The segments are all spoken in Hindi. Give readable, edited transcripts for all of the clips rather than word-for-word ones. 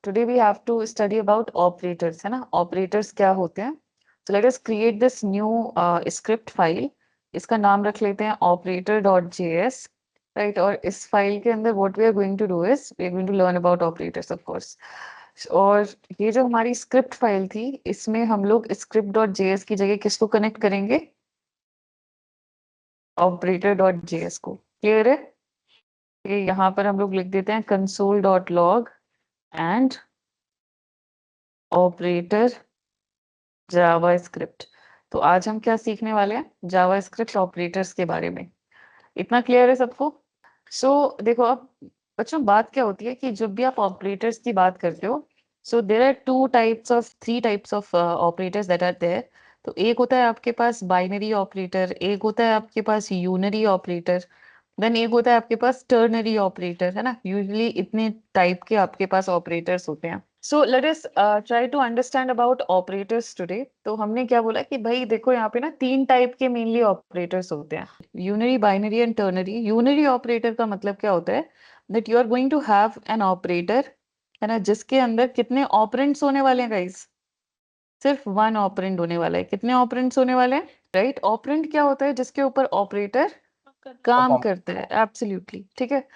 today we have to study about operators, है ना? Operators क्या होते हैं? So let us create this new script file. इसका नाम रख लेते हैं operator.js, right? और इस फाइल के अंदर what we are going to do is we are going to learn about operators, of course. और ये जो हमारी स्क्रिप्ट फाइल थी, इसमें हम लोग script.js की जगह किसको कनेक्ट करेंगे? operator.js को. क्लियर है? यहाँ पर हम लोग लिख देते हैं console.log and operator जावास्क्रिप्ट. तो आज हम क्या सीखने वाले हैं? जावास्क्रिप्ट ऑपरेटर्स के बारे में. इतना क्लियर है सबको? देखो अब बच्चों बात क्या होती है कि जब भी आप ऑपरेटर्स की बात करते हो, there are three types of operators that are there. तो एक होता है आपके पास बाइनरी ऑपरेटर, एक होता है आपके पास यूनरी ऑपरेटर, देन एक होता है आपके पास टर्नरी ऑपरेटर, है ना? यूजुअली इतने टाइप के आपके पास ऑपरेटर्स होते हैं. Let us try to understand about operators today. तो हमने क्या बोला कि भाई देखो यहाँ पे ना 3 टाइप के मेनली ऑपरेटर्स होते हैं, unary, binary and ternary. Unary operator का मतलब क्या होता है? That you are going to have an operator, है ना, जिसके अंदर कितने ऑपरेंड्स होने वाले हैं गाइस? सिर्फ 1 ऑपरेंड होने वाला है. कितने ऑपरेंड्स होने वाले हैं? राइट, ऑपरेंड क्या होता है? जिसके ऊपर ऑपरेटर काम करता है. एब्सोल्युटली, ठीक है.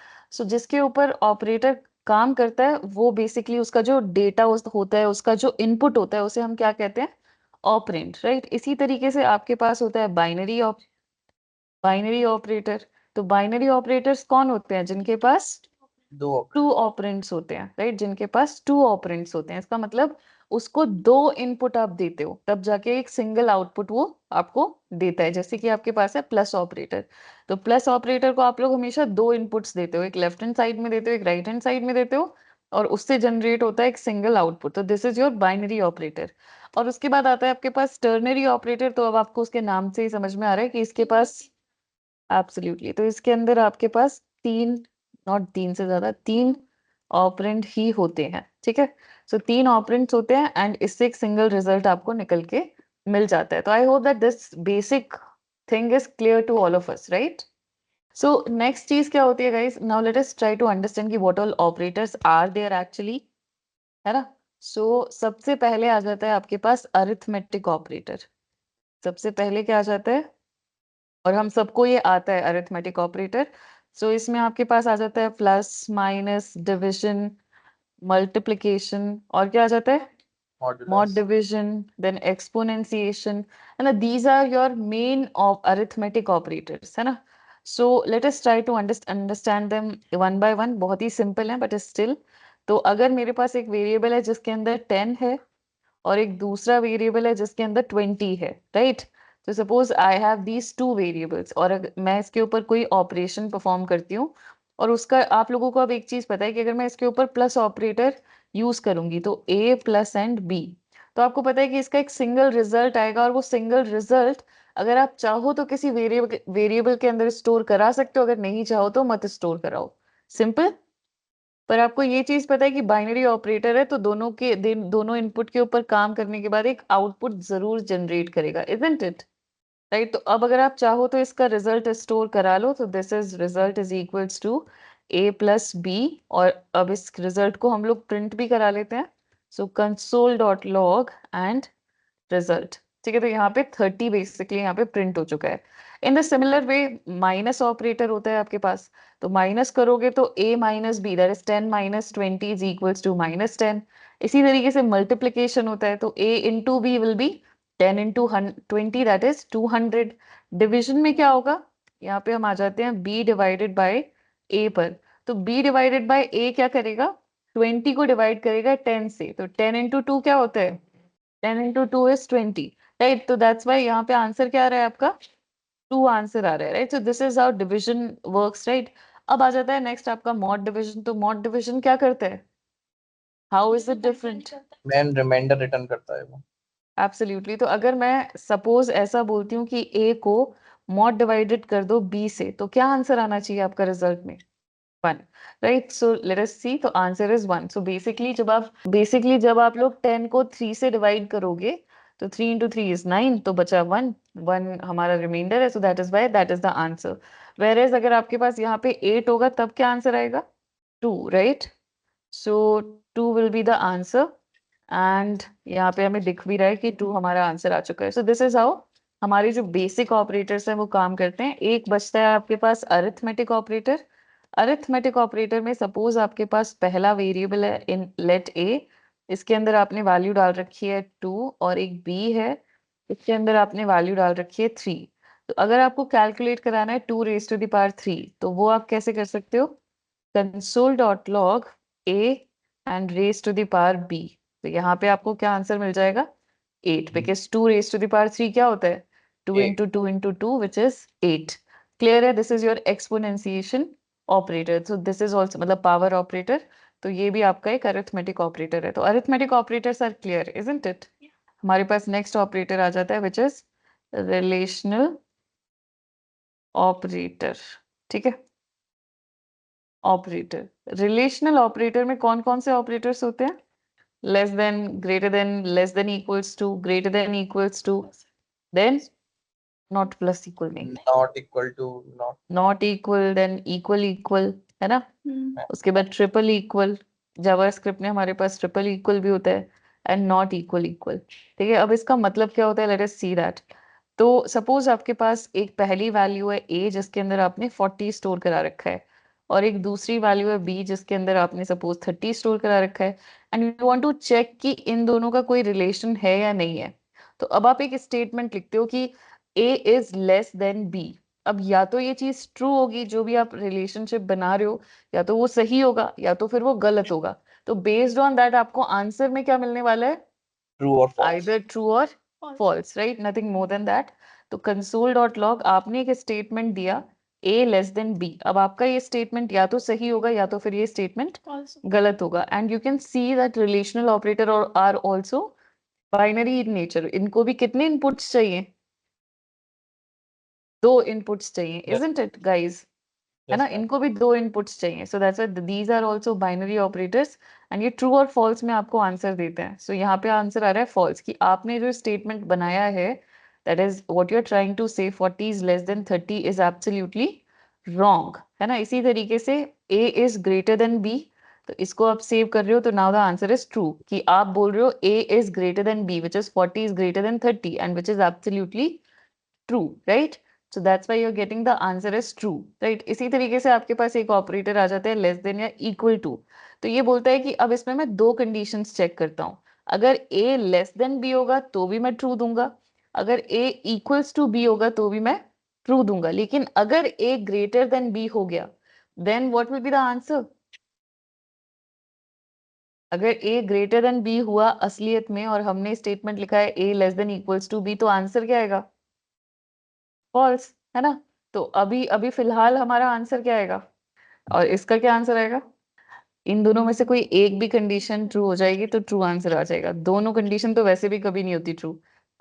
जिसके ऊपर ऑपरेटर काम करता है वो बेसिकली उसका जो डेटा होता है, उसका जो इनपुट होता है, उसे हम क्या कहते हैं? Operand, right. इसी तरीके से आपके पास होता है बाइनरी ऑपरेटर. तो बाइनरी ऑपरेटर्स कौन होते हैं? जिनके पास 2 ऑपरेंड्स होते हैं, राइट. जिनके पास 2 ऑपरेंड्स होते हैं, इसका मतलब उसको 2 इनपुट आप देते हो, तब जाके एक सिंगल आउटपुट वो आपको देता है. जैसे कि आपके पास है प्लस ऑपरेटर. तो प्लस ऑपरेटर को आप लोग हमेशा 2 इनपुट्स देते हो, एक लेफ्ट हैंड साइड में देते हो, एक राइट हैंड साइड में देते हो, और उससे जनरेट होता है एक सिंगल आउटपुट. तो this is your binary operator. और उसके बाद आता है आपके पास टर्नरी ऑपरेटर. तो अब आपको उसके नाम से ही समझ में आ रहा है कि इसके पास एब्सोल्युटली, तो इसके अंदर आपके पास 3 से ज्यादा 3 ऑपरेंड ही होते हैं, ठीक है. 3 ऑपरेंड्स होते हैं एंड इससे एक सिंगल रिजल्ट आपको निकल के मिल जाता है. तो I hope that this basic thing is clear to all of us, right. Next चीज क्या होती है guys? Now let us try to understand कि what all operators are there actually, है ना. सबसे पहले आ जाता है आपके पास अरिथमेटिक ऑपरेटर. सबसे पहले क्या आ जाता है? और हम सबको ये आता है अरिथमेटिक ऑपरेटर. इसमें आपके पास आ जाता है प्लस, माइनस, डिविजन, मल्टीप्लिकेशन, और क्या आ जाता है? मॉड डिविजन, देन एक्सपोनेंशिएशन, है ना. These are your main of arithmetic operators, है ना. Let us try to understand them one by one. बहुत ही सिंपल है बट स्टिल. तो अगर मेरे पास एक वेरिएबल है जिसके अंदर 10 है और एक दूसरा वेरिएबल है जिसके अंदर 20 है, राइट. तो suppose I have these 2 variables और मैं इसके ऊपर कोई ऑपरेशन परफॉर्म करती हूँ, और उसका आप लोगों को अब एक चीज पता है कि अगर मैं इसके ऊपर प्लस ऑपरेटर यूज करूंगी तो a प्लस एंड b, तो आपको पता है कि इसका एक सिंगल रिजल्ट आएगा. और वो सिंगल रिजल्ट अगर आप चाहो तो किसी वेरिएबल के अंदर स्टोर करा सकते हो, अगर नहीं चाहो तो मत स्टोर कराओ. सिंपल. पर आपको ये चीज पता है कि बाइनरी ऑपरेटर है तो दोनों इनपुट के ऊपर काम करने के बाद एक आउटपुट जरूर जनरेट करेगा, इजंट इट? राइट. तो अब अगर आप चाहो तो इसका रिजल्ट स्टोर करा लो. तो this is result is equals to a plus b. और अब इस रिजल्ट को हम लोग प्रिंट भी करा लेते हैं. console.log एंड रिजल्ट, ठीक है. तो यहाँ पे 30 बेसिकली यहाँ पे प्रिंट हो चुका है. In the similar way minus operator होता है आपके पास. तो माइनस करोगे तो a minus b, that is 10 minus 20 is equals to minus 10. इसी तरीके से मल्टीप्लीकेशन होता है. तो a into b will be 10 into 20, that is 200. Division में क्या होगा? यहाँ पे हम आ जाते हैं b डिवाइडेड बाय a पर. तो b डिवाइडेड बाय a क्या करेगा? 20 को डिवाइड करेगा 10 से. तो 10 इंटू 2 क्या होता है? 10 into 2 is 20, राइट. तो दैट्स वाई यहाँ पे आंसर क्या आ रहा है आपका? 2 आंसर आ रहा है, right. This is how division works, right. अब आ जाता है नेक्स्ट आपका मॉड डिविजन. तो मॉड डिविजन क्या करता है? How is it different? Main reminder return करता है वो. एब्सोल्युटली. तो अगर मैं सपोज ऐसा बोलती हूँ कि a को मॉड डिवाइडेड कर दो b से, तो क्या आंसर आना चाहिए आपका रिजल्ट में? 1, राइट. लेट अस सी. तो आंसर इज 1. बेसिकली जब आप लोग 10 को 3 से डिवाइड करोगे तो 3 इंटू 3 इज 9, तो बचा 1. 1 हमारा रिमाइंडर है. That is why that is the answer. Whereas अगर आपके पास यहाँ पे 8 होगा तब क्या आंसर आएगा? 2, right. So 2 will be the answer and यहाँ पे हमें दिख भी रहा है कि 2 हमारा आंसर आ चुका है. सो दिस इज हाउ हमारे जो बेसिक ऑपरेटर्स हैं वो काम करते हैं. एक बचता है आपके पास अरिथमेटिक ऑपरेटर. अरिथमेटिक ऑपरेटर में सपोज आपके पास पहला वेरिएबल है इन लेट ए, इसके अंदर आपने वैल्यू डाल रखी है 2 और एक बी है, इसके अंदर आपने वैल्यू डाल रखी है 3. तो अगर आपको कैलकुलेट कराना है 2 रेज टू द पावर 3 तो वो आप कैसे कर सकते हो? console.log a and raised to the power b. तो यहाँ पे आपको क्या आंसर मिल जाएगा? 8 because 2 raised to the power 3 क्या होता है? 2 into 2 into 2 which is 8. Clear है? This is your exponentiation operator. So this is also मतलब power operator. तो ये भी आपका एक arithmetic operator है. तो arithmetic operators are clear, isn't it? हमारे पास next operator आ जाता है which is relational operator. ठीक है? ऑपरेटर. रिलेशनल ऑपरेटर में कौन कौन से ऑपरेटर्स होते हैं? Less than, greater than, less than equals to, greater than equals to, then not plus equal नहीं, not equal to, not not equal, then equal equal, है ना? उसके बाद ट्रिपल इक्वल. जावास्क्रिप्ट में हमारे पास ट्रिपल इक्वल भी होता है एंड नॉट इक्वल इक्वल. ठीक है, अब इसका मतलब क्या होता है? Late us see that. तो सपोज आपके पास एक पहली वैल्यू है a जिसके अंदर आपने 40 स्टोर करा रखा है और एक दूसरी वैल्यू है b जिसके अंदर आपने सपोज 30 स्टोर करा रखा है and you want to check कि इन दोनों का कोई रिलेशन है या नहीं है. तो अब आप एक स्टेटमेंट लिखते हो कि a is less then b. अब या तो ये चीज ट्रू होगी, जो भी आप रिलेशनशिप बना रहे हो, या तो वो सही होगा या तो फिर वो गलत होगा. तो बेस्ड ऑन दैट आपको आंसर में क्या मिलने वाला है? true or false. Either true or false, right? Nothing more than that. तो console.log आपने एक स्टेटमेंट दिया a लेस देन b. अब आपका ये स्टेटमेंट या तो सही होगा या तो फिर ये स्टेटमेंट गलत होगा. And you can see that relational operator are also binary in nature. इनको भी कितने इनपुट्स चाहिए? 2 इनपुट्स चाहिए, isn't it guys? है Yes, ना? ma'am. इनको भी 2 इनपुट्स चाहिए. So that's why these are also binary operators and ये ट्रू और फॉल्स में आपको आंसर देते हैं. सो यहाँ पे आंसर आ रहा है फॉल्स, कि आपने जो स्टेटमेंट बनाया है that is what you are trying to say 40 is less than 30 is absolutely wrong, है ना? इसी तरीके से a is greater than b. तो इसको आप सेव कर रहे हो तो now the answer is true, कि आप बोल रहे हो a is greater than b which is 40 is greater than 30 and which is absolutely true, right? So that's why you're getting the answer as true, right? इसी तरीके से आपके पास एक ऑपरेटर आ जाता है लेस देन या इक्वल टू. तो ये बोलता है कि अब इसमें मैं 2 कंडीशंस चेक करता हूँ. अगर a लेस देन b होगा तो भी मैं ट्रू दूंगा, अगर a इक्वल्स टू b होगा तो भी मैं ट्रू दूंगा. लेकिन अगर a ग्रेटर देन b हो गया then what will be the answer? अगर a ग्रेटर देन b हुआ असलियत में और हमने स्टेटमेंट लिखा है a less than equals to b, तो आंसर क्या आएगा? फॉल्स, है ना? तो अभी अभी फिलहाल हमारा आंसर क्या आएगा और इसका क्या आंसर आएगा? इन दोनों में से कोई एक भी कंडीशन ट्रू हो जाएगी तो ट्रू आंसर आ जाएगा. दोनों कंडीशन तो वैसे भी कभी नहीं होती ट्रू.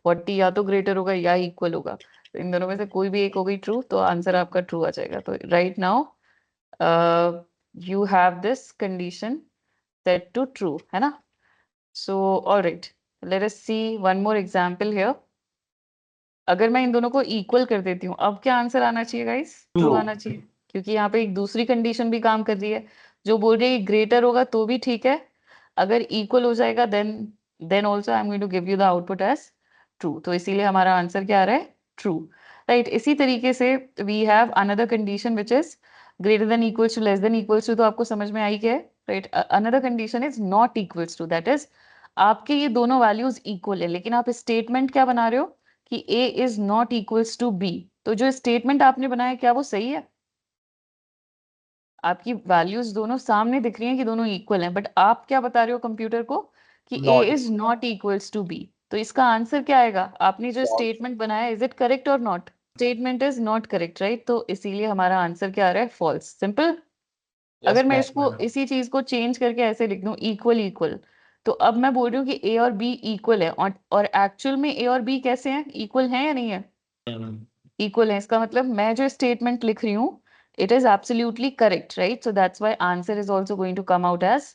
40 या तो ग्रेटर होगा या इक्वल होगा. तो इन दोनों में से कोई भी एक हो गई ट्रू तो आंसर आपका ट्रू आ जाएगा. तो right now you have this condition set to true, है ना? So alright, let us see one more example here. अगर मैं इन दोनों को इक्वल कर देती हूँ, अब क्या आंसर आना चाहिए गाइस? ट्रू आना चाहिए, क्योंकि यहाँ पे एक दूसरी कंडीशन भी काम कर रही है जो बोल रही है ग्रेटर होगा तो भी ठीक है, अगर इक्वल हो जाएगा then also I am going to give you the output as true. तो इसीलिए हमारा आंसर क्या आ रहा है? True, right? इसी तरीके से we have another condition which is greater than equals to less than equals to. तो आपको समझ में आई क्या है, right? Another condition is not equals to, that is आपके ये दोनों वैल्यूज इक्वल है लेकिन आप स्टेटमेंट क्या बना रहे हो कि a is not equals to b. तो जो स्टेटमेंट आपने बनाया क्या वो सही है? आपकी वैल्यूज दोनों सामने दिख रही हैं कि दोनों इक्वल हैं, बट आप क्या बता रहे हो कंप्यूटर को कि a Not is not equals to b. तो इसका आंसर क्या आएगा? आपने जो False. स्टेटमेंट बनाया इज इट करेक्ट और not? Statement is not correct, right? तो इसीलिए हमारा आंसर क्या आ रहा है? फॉल्स. सिंपल. Yes, अगर मैं ma'am. इसको इसी चीज को चेंज करके ऐसे लिख दूं इक्वल इक्वल, तो अब मैं बोल रही हूँ कि a और b इक्वल है और एक्चुअल में a और b कैसे हैं? इक्वल हैं या नहीं है? इक्वल है. इसका मतलब मैं जो स्टेटमेंट लिख रही हूँ it is absolutely correct, right? So that's why answer is also going to come out as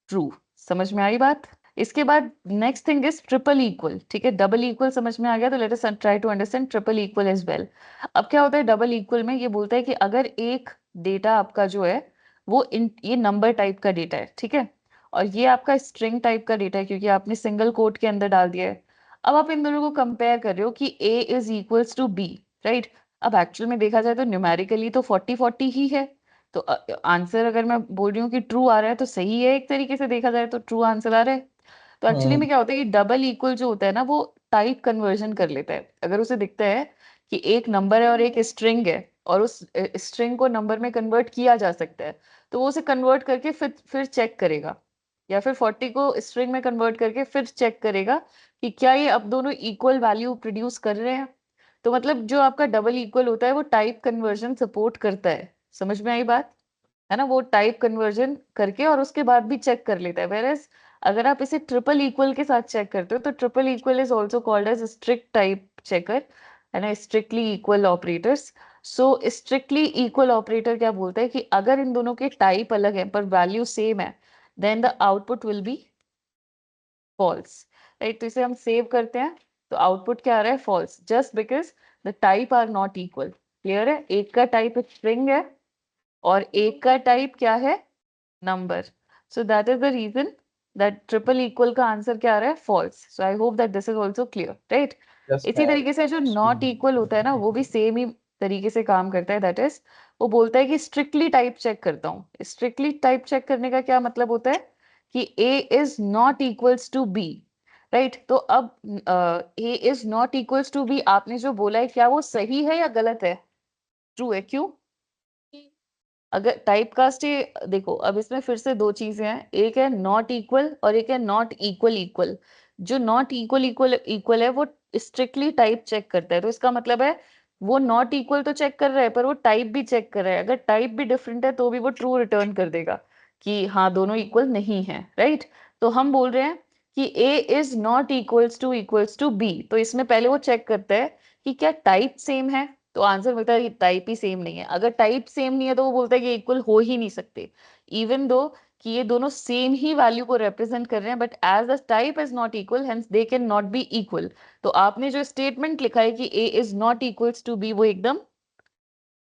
true. समझ में आई बात? इसके बाद next thing is triple equal. ठीक है, डबल इक्वल समझ में आ गया तो let us try to understand triple equal as well. अब क्या होता है डबल इक्वल में? ये बोलता है कि अगर एक डेटा आपका जो है वो ये नंबर टाइप का डेटा है, ठीक है, और ये आपका स्ट्रिंग टाइप का डेटा है क्योंकि आपने सिंगल कोट के अंदर डाल दिया है। अब आप इन दोनों को कंपेयर कर रहे हो कि A is equals to B, right. अब एक्चुअल में देखा जाए तो न्यूमेरिकली तो 40-40 ही है, तो आंसर अगर मैं बोल रही हूँ कि ट्रू आ रहा है तो सही है, एक तरीके से देखा जाए तो ट्रू आंसर आ रहा है। तो एक्चुअली में क्या होता है कि डबल इक्वल जो होता है ना वो टाइप कन्वर्जन कर लेता है। अगर उसे दिखता है कि एक नंबर है और एक स्ट्रिंग है और उस स्ट्रिंग को नंबर में कन्वर्ट किया जा सकता है, तो वो उसे कन्वर्ट करके फिर चेक करेगा, या फिर 40 को स्ट्रिंग में कन्वर्ट करके फिर चेक करेगा कि क्या ये अब दोनों इक्वल वैल्यू प्रोड्यूस कर रहे हैं। तो मतलब जो आपका डबल इक्वल होता है वो टाइप कन्वर्जन सपोर्ट करता है। समझ में आई बात? है ना, वो टाइप कन्वर्जन करके और उसके बाद भी चेक कर लेता है। वेरएज अगर आप इसे ट्रिपल इक्वल के साथ चेक करते हो तो triple equal is also called as strict type checker, है ना, strictly equal operators. So strictly equal operator क्या बोलता है कि अगर इन दोनों के टाइप अलग है पर वैल्यू सेम है, then the output will be false, right. तो इसे हम सेव करते हैं, तो आउटपुट क्या आ रहा है? False, just because the type are not equal. Clear है? एक का टाइप स्ट्रिंग है और एक का टाइप क्या है? Number. So that is the reason that triple equal का आंसर क्या आ रहा है? False. So I hope that this is also clear, right. Yes, इसी ma'am. तरीके से जो नॉट इक्वल होता है ना वो भी सेम ही तरीके से काम करता है। दैट इज वो बोलता है कि स्ट्रिक्टली टाइप चेक करता हूँ। स्ट्रिक्टली टाइप चेक करने का क्या मतलब होता है कि A is not equals to B, right. तो अब A is not equals to B आपने जो बोला है क्या वो सही है या गलत है? ट्रू है। क्यों? अगर टाइप कास्ट ये देखो, अब इसमें फिर से दो चीजें हैं, एक है नॉट इक्वल और एक है नॉट इक्वल इक्वल। जो नॉट इक्वल इक्वल इक्वल है वो स्ट्रिक्टली टाइप चेक करता है, तो इसका मतलब है वो नॉट इक्वल तो चेक कर रहा है पर वो टाइप भी चेक कर रहा है। अगर टाइप भी डिफरेंट है तो भी वो ट्रू रिटर्न कर देगा कि हाँ दोनों इक्वल नहीं है, राइट। तो हम बोल रहे हैं कि A is not equals to B, तो इसमें पहले वो चेक करता है कि क्या टाइप सेम है, तो आंसर मिलता है कि टाइप ही सेम नहीं है। अगर टाइप सेम नहीं है तो वो बोलता है कि इक्वल हो ही नहीं सकते, इवन दो कि ये दोनों सेम ही वैल्यू को रिप्रेजेंट कर रहे हैं, but as the type is not equal hence they can not be equal. तो आपने जो स्टेटमेंट लिखा है कि A is not equals to B वो एकदम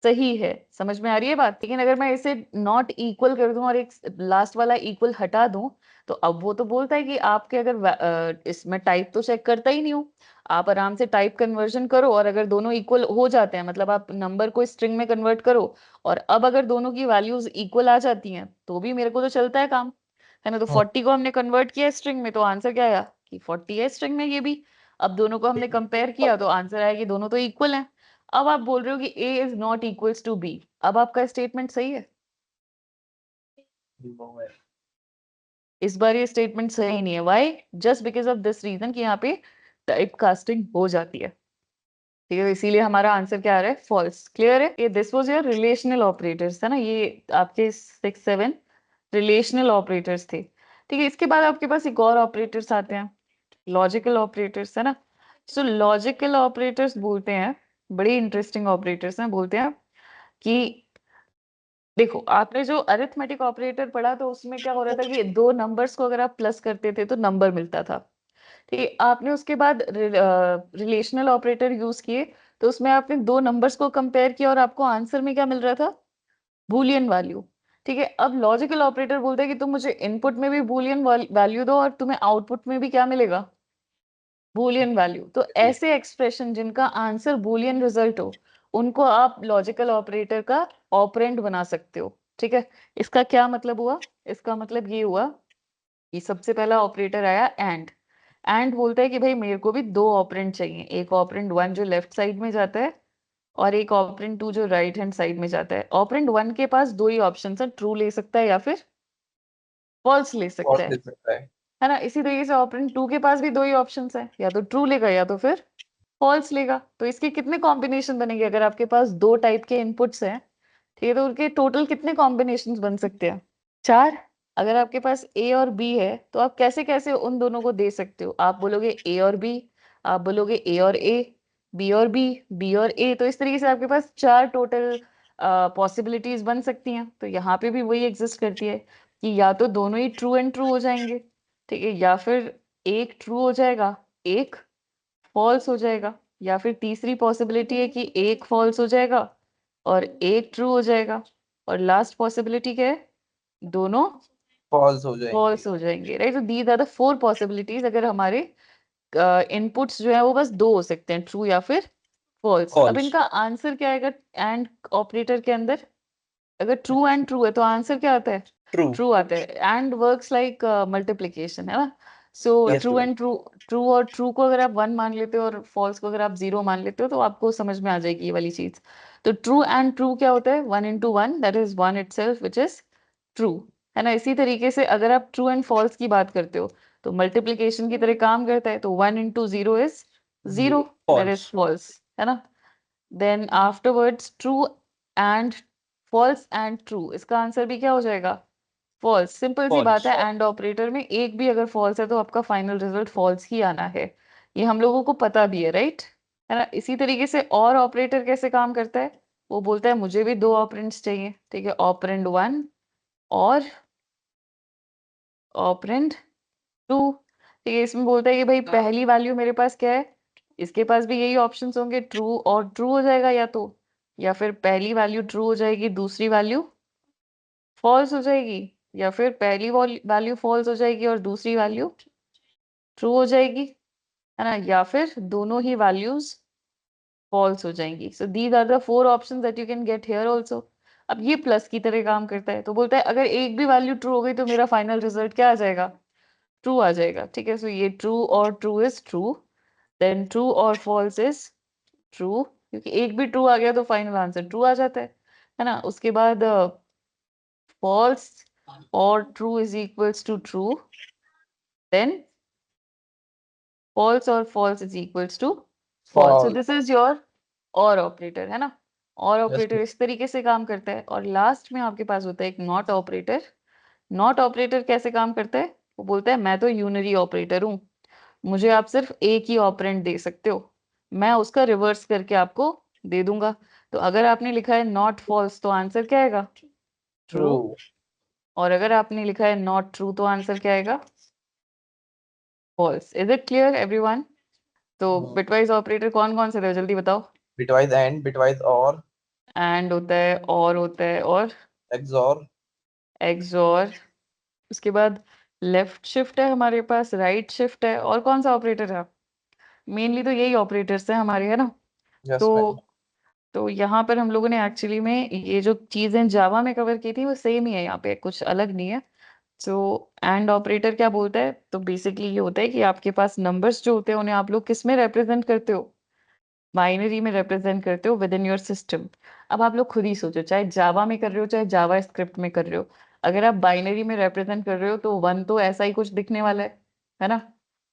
सही है। समझ में आ रही है बात? लेकिन अगर मैं इसे नॉट इक्वल कर दूं और एक लास्ट वाला इक्वल हटा दूं, तो अब वो तो बोलता है कि आपके अगर इसमें टाइप तो चेक करता ही नहीं हूं। आप आराम से टाइप कन्वर्जन करो और अगर दोनों इक्वल हो जाते हैं, मतलब आप नंबर को स्ट्रिंग में कन्वर्ट करो और अब अगर दोनों की वैल्यूज इक्वल आ जाती हैं तो भी मेरे को तो चलता है काम, है ना। तो 40 को हमने कन्वर्ट किया स्ट्रिंग में तो आंसर क्या आया कि 40 है स्ट्रिंग में ये भी। अब दोनों को हमने कंपेयर किया तो आंसर आया कि दोनों तो इक्वल हैं। अब आप बोल रहे हो कि A is not equals to B, अब आपका स्टेटमेंट सही है? No, ma'am. इस बार ये स्टेटमेंट सही नहीं है। Why? Just because of this reason कि यहाँ पे टाइप कास्टिंग हो जाती है, ठीक है। इसीलिए हमारा आंसर क्या आ रहा है? फॉल्स। क्लियर है? ये this was your relational operators, है ना, ये आपके 6-7 रिलेशनल ऑपरेटर्स थे, ठीक है। इसके बाद आपके पास एक और ऑपरेटर्स आते हैं, लॉजिकल ऑपरेटर्स, है ना। सो लॉजिकल ऑपरेटर्स बोलते हैं, बड़ी इंटरेस्टिंग ऑपरेटर्स हैं, बोलते हैं कि देखो आपने जो अरिथमेटिक ऑपरेटर पढ़ा तो उसमें क्या हो रहा था कि दो नंबर्स को अगर आप प्लस करते थे तो नंबर मिलता था, ठीक है। आपने उसके बाद रिलेशनल ऑपरेटर यूज किए तो उसमें आपने दो नंबर्स को कंपेयर किया और आपको आंसर में क्या मिल रहा था? बूलियन वैल्यू, ठीक है। अब लॉजिकल ऑपरेटर बोलता है कि तुम मुझे इनपुट में भी बूलियन वैल्यू दो और तुम्हें आउटपुट में भी क्या मिलेगा? Boolean value. तो ऐसे एक्सप्रेशन जिनका आंसर बूलियन रिजल्ट हो उनको आप लॉजिकल ऑपरेटर का ऑपरेंड बना सकते हो, ठीक है। इसका क्या मतलब हुआ? इसका मतलब ये हुआ कि सबसे पहला ऑपरेटर आया एंड बोलता है कि भाई मेरे को भी दो ऑपरेंड चाहिए, एक ऑपरेंड 1 जो लेफ्ट साइड में जाता है और एक ऑपरेंड 2 जो राइट हैंड साइड में जाता है। ऑपरेंड 1 के पास दो ही ऑप्शन है, ट्रू ले सकता है या फिर फॉल्स ले सकता False ले सकता है. है ना। इसी तरीके से ऑपरेंड 2 के पास भी दो ही ऑप्शन है, या तो ट्रू लेगा या तो फिर फॉल्स लेगा। तो इसके कितने कॉम्बिनेशन बनेंगे? अगर आपके पास दो टाइप के इनपुट्स हैं, ठीक है, तो उनके टोटल कितने कॉम्बिनेशन बन सकते हैं? 4। अगर आपके पास ए और बी है तो आप कैसे कैसे उन दोनों को दे सकते हो? आप बोलोगे ए और बी, आप बोलोगे ए और ए, बी और बी, बी और ए। तो इस तरीके से आपके पास 4 टोटल पॉसिबिलिटीज बन सकती हैं। तो यहाँ पे भी वही एग्जिस्ट करती है कि या तो दोनों ही ट्रू एंड ट्रू हो जाएंगे, ठीक है, या फिर एक ट्रू हो जाएगा एक फॉल्स हो जाएगा, या फिर तीसरी पॉसिबिलिटी है कि एक फॉल्स हो जाएगा और एक ट्रू हो जाएगा, और लास्ट पॉसिबिलिटी क्या है? दोनों फॉल्स हो जाएंगे। फॉल्स हो जाएंगे, राइट। तो दीज आर द 4 पॉसिबिलिटीज। अगर हमारे इनपुट्स जो है वो बस 2 हो सकते हैं, ट्रू या फिर फॉल्स। अब फॉल्स। इनका आंसर क्या आएगा एंड ऑपरेटर के अंदर? अगर ट्रू एंड ट्रू है तो आंसर क्या आता है? ट्रू। ट्रू आता है। एंड वर्क्स लाइक मल्टीप्लिकेशन, है ना। सो Yes, true true. And true, true और ट्रू को अगर आप 1 मान लेते हो और फॉल्स को अगर आप 0 मान लेते हो तो आपको समझ में आ जाएगी ये वाली चीज। तो ट्रू एंड ट्रू क्या होता है? 1 into 1, that is 1 itself, which is true, है ना। इसी तरीके से अगर आप ट्रू एंड फॉल्स की बात करते हो तो मल्टीप्लिकेशन की तरह काम करता है। तो 1 into 0 is 0, that is False. False, है ना। Then afterwards true and false and true, इसका आंसर भी क्या हो जाएगा? फॉल्स। सिंपल सी बात False. है, एंड ऑपरेटर में एक भी अगर फॉल्स है तो आपका फाइनल रिजल्ट फॉल्स ही आना है। ये हम लोगों को पता भी है, राइट, है ना। इसी तरीके से और ऑपरेटर कैसे काम करता है? वो बोलता है मुझे भी 2 ऑपरेंड्स चाहिए, ठीक है, ऑपरेंड 1 और ऑपरेंड 2, ठीक है। इसमें बोलता है कि भाई पहली वैल्यू मेरे पास क्या है, इसके पास भी यही ऑप्शंस होंगे, ट्रू और ट्रू हो जाएगा या तो, या फिर पहली वैल्यू ट्रू हो जाएगी, दूसरी वैल्यू फॉल्स हो जाएगी, या फिर पहली वैल्यू फॉल्स हो जाएगी और दूसरी वैल्यू ट्रू हो जाएगी, है ना, या फिर दोनों ही वैल्यूज फॉल्स हो जाएंगी। So these are the 4 options that you can get here also. अब ये प्लस की तरह काम करता है, तो बोलता है अगर एक भी वैल्यू ट्रू हो गई तो मेरा फाइनल रिजल्ट क्या आ जाएगा? ट्रू आ जाएगा, ठीक है। सो ये ट्रू और true is true, then true और फॉल्स इज ट्रू, क्योंकि एक भी ट्रू आ गया तो फाइनल आंसर ट्रू आ जाता है ना। उसके बाद false or true is equals to true, then false or false is equals to false. So False. this is your और ऑपरेटर, है ना। और Yes, ऑपरेटर इस तरीके से काम करता है। और लास्ट में आपके पास होता है एक नॉट ऑपरेटर। नॉट ऑपरेटर कैसे काम करता है? वो बोलता है मैं तो यूनरी ऑपरेटर हूँ, मुझे आप सिर्फ एक ही ऑपरेंड दे सकते हो, मैं उसका रिवर्स करके आपको दे दूंगा। तो अगर आपने लिखा है नॉट फॉल्स तो आंसर क्या आएगा? ट्रू। true. और अगर आपने लिखा है नॉट ट्रू तो आंसर क्या आएगा? False. Is it clear everyone? तो बिटवाइज ऑपरेटर कौन कौन से थे जल्दी बताओ। Bitwise and, bitwise or, and होता है, और होता है, और XOR. एक्सऑर। उसके बाद लेफ्ट शिफ्ट है हमारे पास, राइट शिफ्ट है, और कौन सा ऑपरेटर है? मेनली तो यही ऑपरेटर्स हैं हमारे, है ना। Yes, तो ma'am. यहाँ पर हम लोगों ने एक्चुअली में ये जो चीजें जावा में कवर की थी वो सेम ही है, यहाँ पे कुछ अलग नहीं है। सो एंड ऑपरेटर क्या बोलता है? तो बेसिकली ये होता है कि आपके पास नंबर्स जो होते हैं उन्हें आप लोग किस में रिप्रेजेंट करते हो? बाइनरी में रिप्रेजेंट करते हो विद इन योर सिस्टम। अब आप लोग खुद ही सोचो, चाहे जावा में कर रहे हो चाहे जावा स्क्रिप्ट में कर रहे हो, अगर आप बाइनरी में रिप्रेजेंट कर रहे हो तो 1 तो ऐसा ही कुछ दिखने वाला है ना।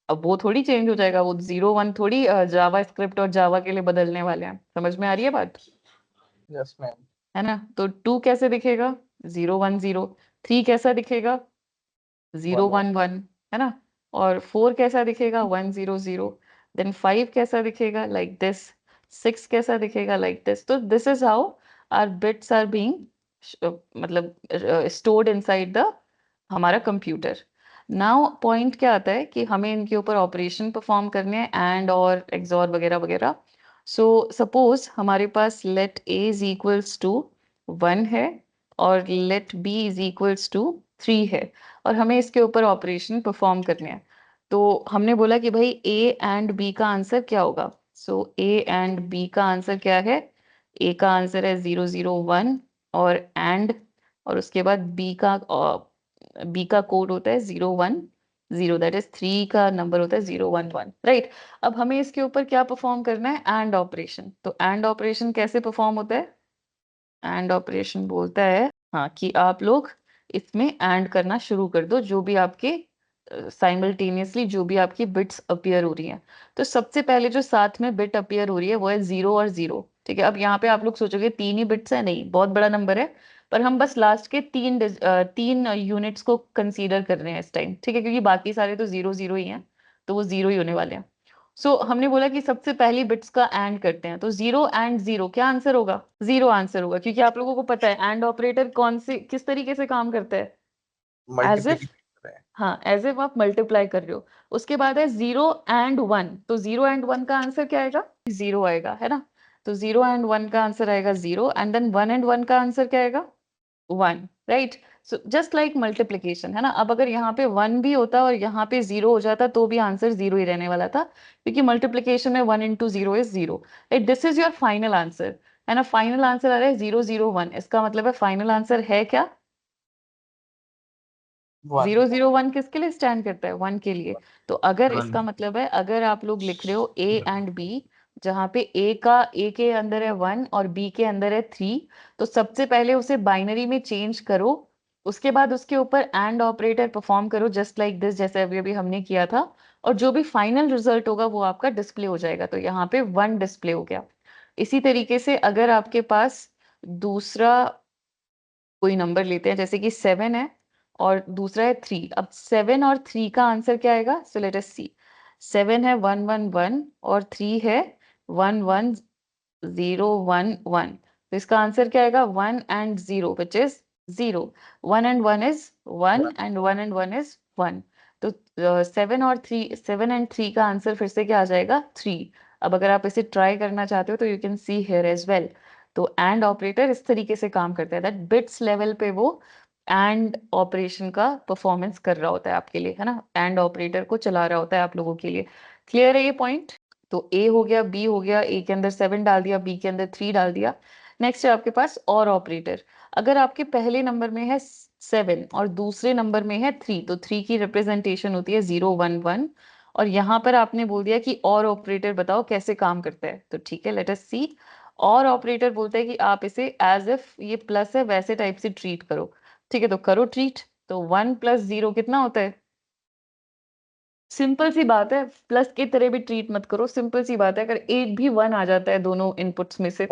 अब वो थोड़ी चेंज हो जाएगा, वो 0 1 थोड़ी जावा स्क्रिप्ट और जावा के लिए बदलने वाले हैं। समझ में आ रही है बात? Yes, ma'am. है ना। तो 2 कैसे दिखेगा? 0 1 0। 3 कैसा दिखेगा? 0 One. 1 1, है ना। और 4 कैसा दिखेगा? 1 0 0। देन 5 कैसा दिखेगा? Like this. 6 कैसा दिखेगा? Like this. तो this is how our bits are being मतलब स्टोर्ड इनसाइड द हमारा कंप्यूटर। नाउ पॉइंट क्या आता है कि हमें इनके ऊपर ऑपरेशन परफॉर्म करने हैं, एंड और एक्सॉर वगैरह वगैरह। सो सपोज हमारे पास let a is equals to 1 है और let b is equals to 3 है, और हमें इसके ऊपर ऑपरेशन परफॉर्म करने हैं। तो हमने बोला कि भाई a एंड b का आंसर क्या होगा? सो a एंड b का आंसर क्या है? a का आंसर है 0 0 1, और एंड, और उसके बाद b का कोड होता है 0 1 0, दैट इज 3 का नंबर होता है 0 1 1, राइट। अब हमें इसके ऊपर क्या परफॉर्म करना है? And operation. तो एंड ऑपरेशन कैसे परफॉर्म होता है? एंड ऑपरेशन बोलता है हाँ कि आप लोग इसमें एंड करना शुरू कर दो, जो भी आपके साइमल्टेनियसली जो भी आपकी बिट्स अपीयर हो रही हैं। तो सबसे पहले जो साथ में बिट अपीयर हो रही है वो है 0 और 0, ठीक है। अब यहाँ पे आप लोग सोचोगे 3 ही बिट्स है, नहीं, बहुत बड़ा नंबर है, पर हम बस लास्ट के 3 यूनिट्स को कंसीडर कर रहे हैं इस टाइम, ठीक है, क्योंकि बाकी सारे तो 0 0 ही हैं, तो वो 0 ही होने वाले हैं। सो हमने बोला कि सबसे पहली बिट्स का एंड करते हैं, तो 0 एंड 0 क्या आंसर होगा? 0 आंसर होगा, क्योंकि आप लोगों को पता है एंड ऑपरेटर कौन से किस तरीके से काम करता है? As if, Multiplication. हाँ, एज इफ आप मल्टीप्लाई कर रहे हो। उसके बाद है 0 एंड 1, तो 0 एंड 1 का आंसर क्या आएगा? 0 आएगा, है ना। तो 0 एंड 1 का आंसर आएगा 0, एंड देन 1 एंड 1 का आंसर क्या आएगा? 1, right. So just like multiplication है ना। अब अगर यहाँ पे 1 भी होता और यहाँ पे 0 हो जाता तो भी आंसर 0 ही रहने वाला था, क्योंकि मल्टीप्लीकेशन में 1 into 0 is 0। This is your final answer, है ना। फाइनल आंसर आ रहा है 0 0 1। इसका मतलब है फाइनल आंसर है क्या? 0 1 0 1 किसके लिए स्टैंड करता है? 1 के लिए। तो अगर इसका मतलब है, अगर आप लोग लिख रहे हो A एंड B, जहाँ पे A के अंदर है 1 और B के अंदर है 3, तो सबसे पहले उसे बाइनरी में चेंज करो, उसके बाद उसके ऊपर एंड ऑपरेटर परफॉर्म करो जस्ट लाइक दिस, जैसे अभी अभी हमने किया था, और जो भी फाइनल रिजल्ट होगा वो आपका डिस्प्ले हो जाएगा। तो यहाँ पे 1 डिस्प्ले हो गया। इसी तरीके से अगर आपके पास दूसरा कोई नंबर लेते हैं, जैसे कि 7 है और दूसरा है 3। अब 7 और 3 का आंसर क्या आएगा? सो लेट अस सी। 7 है 1 1 1 और 3 है 1 1 0 1 1। तो इसका आंसर क्या आएगा? 1 and 0 which is 0। 1 and 1 is 1 and 1 and 1 is 1। तो 7 and 3 का आंसर फिर से क्या आ जाएगा? 3। अब अगर आप इसे ट्राई करना चाहते हो तो you can see here as well. तो एंड ऑपरेटर इस तरीके से काम करता है, दैट बिट्स लेवल पे वो एंड ऑपरेशन का परफॉर्मेंस कर रहा होता है आपके लिए, है ना। एंड ऑपरेटर को चला रहा होता है आप लोगों के लिए। क्लियर है ये पॉइंट? तो A हो गया, B हो गया, A के अंदर 7 डाल दिया, B के अंदर 3 डाल दिया। नेक्स्ट है आपके पास और ऑपरेटर। अगर आपके पहले नंबर में है 7 और दूसरे नंबर में है 3, तो 3 की रिप्रेजेंटेशन होती है 0 1 1। और यहाँ पर आपने बोल दिया कि और ऑपरेटर बताओ कैसे काम करता है। तो ठीक है, लेट अस सी। और ऑपरेटर बोलता है कि आप इसे एज इफ ये प्लस है वैसे टाइप से ट्रीट करो। ठीक है, तो करो ट्रीट। तो 1 + 0 कितना होता है? सिंपल सी बात है, प्लस की तरह भी ट्रीट मत करो। सिंपल सी बात है, अगर एक भी 1 आ जाता है दोनों इनपुट्स में से,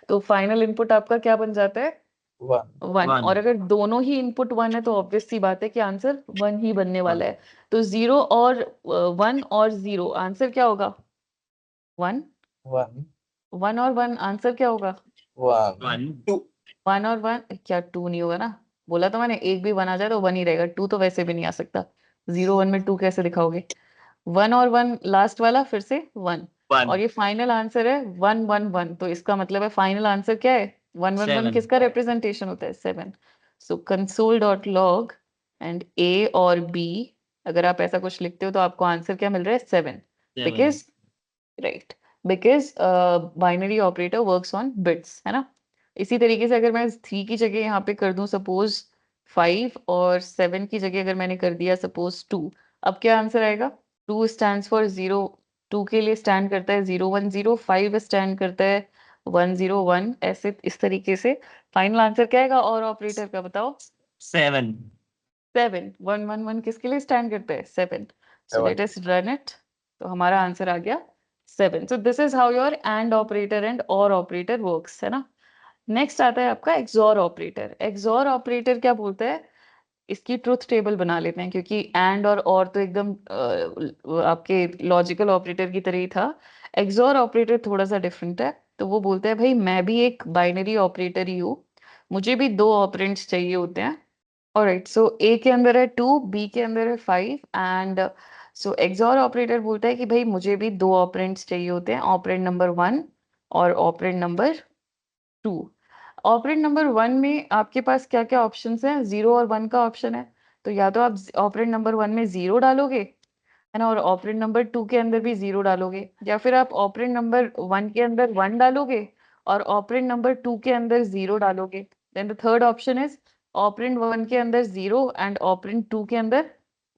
तो फाइनल इनपुट आपका क्या बन जाता है? 1 1। और अगर दोनों ही इनपुट 1 है तो ऑब्वियस सी बात है कि आंसर 1 ही बनने वाला है। तो 0 और 1 और 0 आंसर क्या होगा? 1। 1 1 और 1 आंसर क्या होगा? 1 2 1 और 1 क्या 2 नहीं होगा ना? बोला तो मैंने, एक भी 1 आ जाए तो 1 ही रहेगा, 2 तो वैसे भी नहीं आ सकता। 0 1 में 2 कैसे दिखाओगे? 1 और 1 लास्ट वाला फिर से 1। और ये फाइनल आंसर है 1 1 1। तो इसका मतलब है फाइनल आंसर क्या है? 1 1 1 किसका रिप्रेजेंटेशन होता है? 7। सो console.log एंड A और B, अगर आप ऐसा कुछ लिखते हो तो आपको आंसर क्या मिल रहा है? 7। Because right, because binary operator works on bits, है ना। इसी तरीके से अगर मैं 3 की जगह यहाँ पे कर दूं सपोज 5, और 7 की जगह अगर मैंने कर दिया सपोज 2, अब क्या आंसर आएगा? 2 स्टैंड्स फॉर 0। 2 के लिए स्टैंड करता है 0 1 0। 5 स्टैंड करता है 1 0 1। ऐसे इस तरीके से फाइनल आंसर क्या आएगा और ऑपरेटर का? बताओ। 7 7 1 1 1 किसके लिए स्टैंड करता है? 7। सो 7 लेट अस रन इट। तो हमारा आंसर आ गया 7। So this is how your and operator and और ऑपरेटर वर्क्स, है ना। नेक्स्ट आता है आपका एक्सॉर ऑपरेटर। एक्सॉर ऑपरेटर क्या बोलता है? इसकी ट्रुथ टेबल बना लेते हैं, क्योंकि एंड और तो एकदम आपके लॉजिकल ऑपरेटर की तरह ही था। एक्सॉर ऑपरेटर थोड़ा सा डिफरेंट है। तो वो बोलता है भाई मैं भी एक बाइनरी ऑपरेटर ही हूँ, मुझे भी 2 ऑपरेंड्स चाहिए होते हैं। ऑलराइट, सो A के अंदर है 2, B के अंदर है 5, एंड सो एक्सॉर ऑपरेटर बोलता है कि भाई मुझे भी 2 ऑपरेंड्स चाहिए होते हैं, ऑपरेंड नंबर 1 और ऑपरेंड नंबर 2। ऑपरेंड नंबर 1 में आपके पास क्या क्या ऑप्शंस हैं? 0 और 1 का ऑप्शन है। तो या तो आप ऑपरेंड नंबर 1 में 0 डालोगे, है ना, और ऑपरेंड नंबर 2 के अंदर भी 0 डालोगे, या फिर आप ऑपरेंड नंबर 1 के अंदर 1 डालोगे और ऑपरेंड नंबर 2 के अंदर 0 डालोगे। Then the third option is operand 1 के अंदर 0 एंड ऑपरेंड 2 के अंदर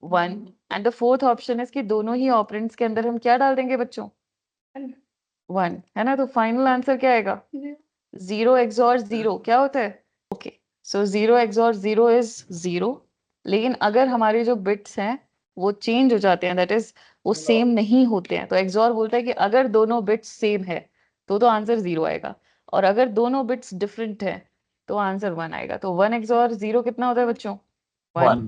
1। And the fourth option is कि दोनों ही ऑपरेंड्स के अंदर हम क्या डाल देंगे बच्चों? 1, है ना। तो फाइनल आंसर क्या आएगा? 0 एक्सॉर 0 क्या होता है? Okay, so 0 XOR 0 is 0। लेकिन अगर हमारे जो बिट्स हैं वो चेंज हो जाते हैं, दैट इज वो सेम नहीं होते हैं, तो एक्सॉर बोलता है कि अगर दोनों बिट्स सेम है तो आंसर 0 आएगा, और अगर दोनों बिट्स डिफरेंट है तो आंसर 1 आएगा। तो 1 एक्सॉर 0 कितना होता है बच्चों? 1।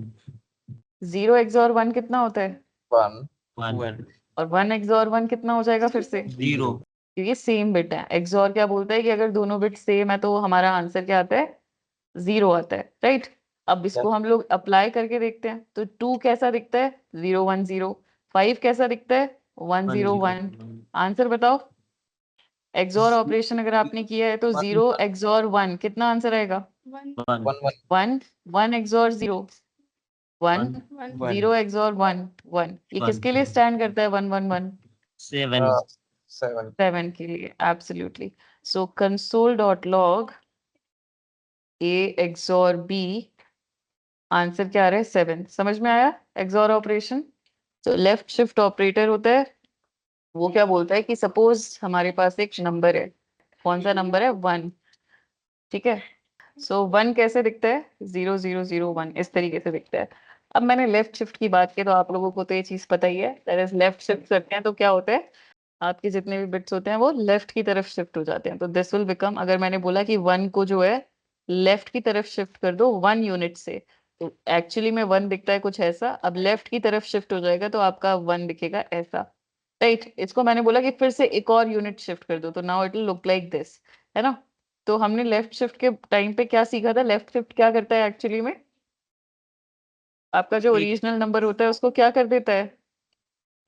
0 एक्सॉर 1 कितना होता है? 1 और 1 एक्सॉर 1 कितना हो जाएगा फिर से? 0 क्योंकि सेम बिट है। एक्सॉर क्या बोलता है कि अगर दोनों बिट सेम है तो हमारा आंसर क्या आता है? 0 आता है, राइट। अब इसको हम लोग अप्लाई करके देखते हैं। तो 2 कैसा दिखता है? 0 1 0। 5 कैसा दिखता है? 1 0 1। आंसर बताओ। XOR ऑपरेशन अगर आपने किया है तो 0 XOR 1 कितना आंसर आएगा? 1 1 XOR 0 1 0 XOR 1 1 ये किसके लिए स्टैंड करता है 1 1 1 7 7 के लिए absolutely. So console.log A XOR B answer क्या आ रहा है 7. समझ में आया XOR ऑपरेशन? तो लेफ्ट शिफ्ट ऑपरेटर होता है, वो क्या बोलता है कि सपोज हमारे पास एक नंबर है. कौन सा नंबर है? 1. ठीक है. सो 1 कैसे दिखता है? 0 0 0 1 इस तरीके से दिखता है. अब मैंने लेफ्ट शिफ्ट की बात की तो आप लोगों को तो ये चीज पता ही है. दैट इज लेफ्ट शिफ्ट करते हैं तो क्या होता है, आपके जितने भी बिट्स होते हैं वो लेफ्ट की तरफ शिफ्ट हो जाते हैं. तो दिस विल बिकम, अगर मैंने बोला कि 1 को जो है लेफ्ट की तरफ शिफ्ट कर दो 1 यूनिट से, तो एक्चुअली में 1 दिखता है कुछ ऐसा. अब लेफ्ट की तरफ शिफ्ट हो जाएगा तो आपका 1 दिखेगा ऐसा. राइट. इसको मैंने बोला कि फिर से एक और यूनिट शिफ्ट कर दो तो now it will look like this, है ना. तो हमने लेफ्ट शिफ्ट के टाइम पे क्या सीखा था? लेफ्ट शिफ्ट क्या करता है एक्चुअली में? आपका जो ओरिजिनल नंबर होता है उसको क्या कर देता है?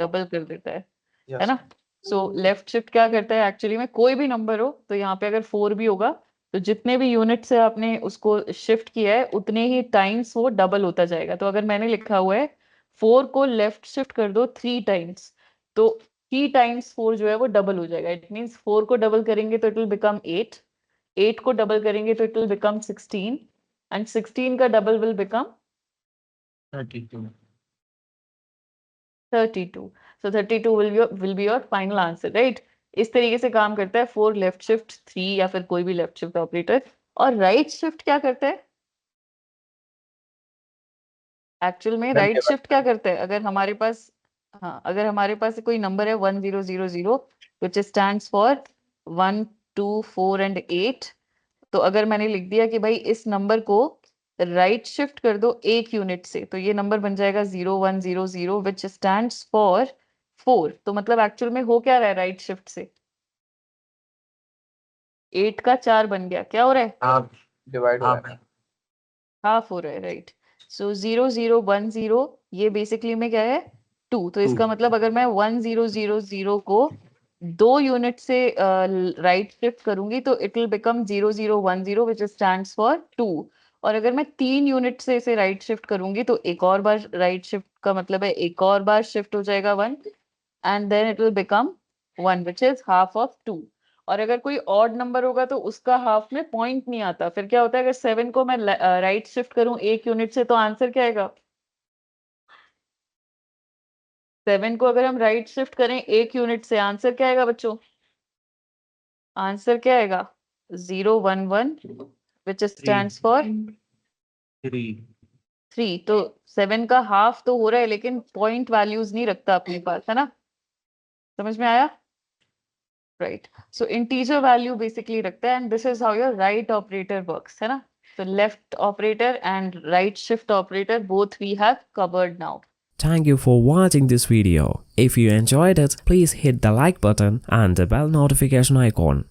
डबल कर देता है ना. सो लेफ्ट शिफ्ट क्या करता है एक्चुअली में, कोई भी नंबर हो तो यहाँ पे अगर 4 भी होगा तो जितने भी यूनिट से आपने उसको शिफ्ट किया है उतने ही टाइम्स वो डबल होता जाएगा. तो अगर मैंने लिखा हुआ है 4 को लेफ्ट शिफ्ट कर दो 3 टाइम्स, तो 3 टाइम्स 4 जो है वो डबल हो जाएगा. इट मीन्स 4 को डबल करेंगे तो इट विल बिकम 8, 8 को डबल करेंगे तो इट विल बिकम 16 एंड 16 का double will become 32 32. So 32 will be your final answer, right? इस तरीके से काम करता है 4 लेफ्ट शिफ्ट 3 या फिर कोई भी लेफ्ट शिफ्ट ऑपरेटर. और राइट शिफ्ट क्या करता है एक्चुअल में? राइट शिफ्ट क्या करता है, अगर हमारे पास, हाँ, अगर हमारे पास कोई नंबर है 1000 which stands for 1 2 4 and 8, तो अगर मैंने लिख दिया कि भाई इस नंबर को राइट शिफ्ट कर दो एक यूनिट से, तो ये नंबर बन जाएगा 0100 विच स्टैंड्स फॉर 4. तो मतलब एक्चुअल में हो क्या रहा है राइट शिफ्ट से? 8 का 4 बन गया. क्या हो रहा है? हाफ डिवाइड हो रहा है. हाफ हो रहा है. राइट. सो 0010 ये बेसिकली में क्या है 2. तो इसका मतलब अगर मैं 1000 को 2 यूनिट से राइट शिफ्ट करूंगी तो it will become 0010 which stands for 2. और अगर मैं 3 यूनिट से इसे राइट शिफ्ट करूंगी तो एक और बार राइट शिफ्ट का मतलब है एक और बार शिफ्ट हो जाएगा 1 and then it will become 1 which is half of 2. और अगर कोई ऑड नंबर होगा तो उसका हाफ में पॉइंट नहीं आता. फिर क्या होता है, अगर 7 को मैं राइट शिफ्ट करूं एक यूनिट से तो आंसर क्या आएगा? 7 को अगर हम राइट शिफ्ट करें एक यूनिट से, आंसर क्या आएगा बच्चों? आंसर क्या आएगा? 011 विच स्टैंड्स फॉर 3. तो 7 का हाफ तो हो रहा है लेकिन पॉइंट वैल्यूज नहीं रखता अपने पास, है ना. समझ में आया? राइट. सो इंटीजर वैल्यू बेसिकली रखता है and this is how your right operator works, है ना. So left operator and right shift operator both we have covered now. Thank you for watching this video. If you enjoyed it, please hit the like button and the bell notification icon.